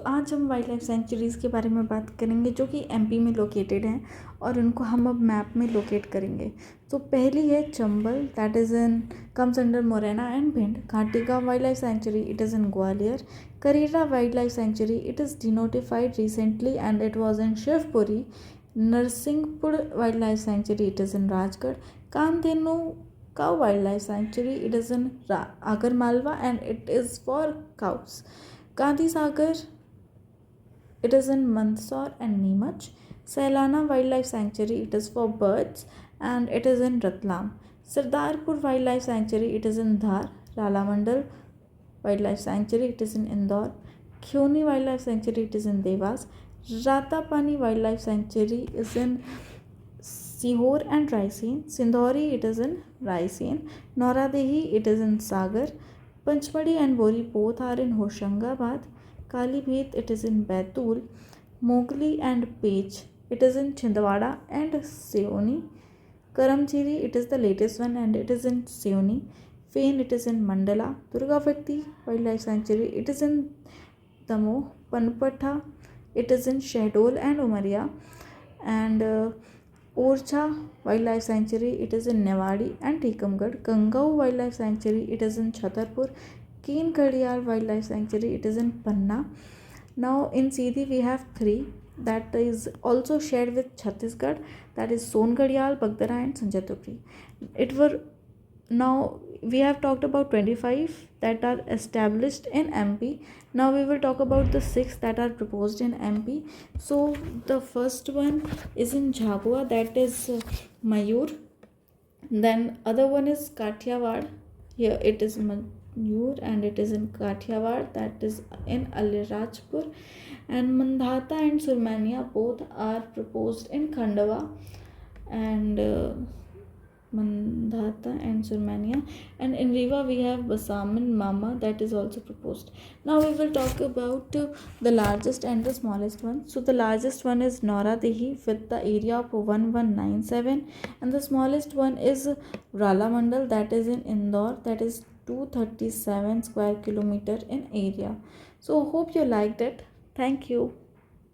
आज हम wild life centuries के बारे में बात करेंगे जो कि एमपी में लोकेटेड हैं और उनको हम अब मैप में लोकेट करेंगे। तो पहली है Chambal, that is in comes under Morena and Bhind. घाटीगा wild life sanctuary, it is in Gwalior. Karera wild life sanctuary, it is denotified recently and it was in Shivpuri. Narsinghpur wild life sanctuary, it is in Rajgarh. Kamdhenu cow wildlife sanctuary, it is in Agarmalwa and it is for cows. Gandhi Sagar, it is in Mandsaur and Neemach. Sailana Wildlife Sanctuary, it is for birds and it is in Ratlam. Sardarpur Wildlife Sanctuary, it is in Dhar. Ralamandal Wildlife Sanctuary, it is in Indore. Khyoni Wildlife Sanctuary, it is in Devas. Ratapani Wildlife Sanctuary is in Sihor and Raisen. Sindhori, it is in Raisen. Noradehi, it is in Sagar. Panchmadi and Bori both are in Hoshangabad. Kalibhet, it is in Baitul. Mowgli and Page, it is in Chhindwara and Seoni. Karamchiri, it is the latest one and it is in Seoni. Fane, it is in Mandala. Durgavati Wildlife Sanctuary, it is in Damoh. Panpatha, it is in Shahdol and Umaria. And Orcha Wildlife Sanctuary, it is in Newari and Tikamgarh. Gangau Wildlife Sanctuary, it is in Chhatarpur. Keen Ghadiyal Wildlife Sanctuary, it is in Panna. Now in Sindhi we have 3 that is also shared with Chhattisgarh, that is Son Ghadiyal, Bagdara and Sanjatupri. Now we have talked about 25 that are established in MP. Now we will talk about the 6 that are proposed in MP. So the first one is in Jhabua, that is Mayur. Then other one is Kathiawar. Here it is Mayur and it is in Kathiawar, that is in Alirajpur. And Mandhata and Surmania both are proposed in Khandwa and Mandhata and Surmania. And in Riva we have Basaman Mama, that is also proposed. Now we will talk about the largest and the smallest one. So the largest one is Noradehi with the area of 1197 and the smallest one is Ralamandal, that is in Indore, that is 237 square kilometer in area. So hope you liked it. Thank you.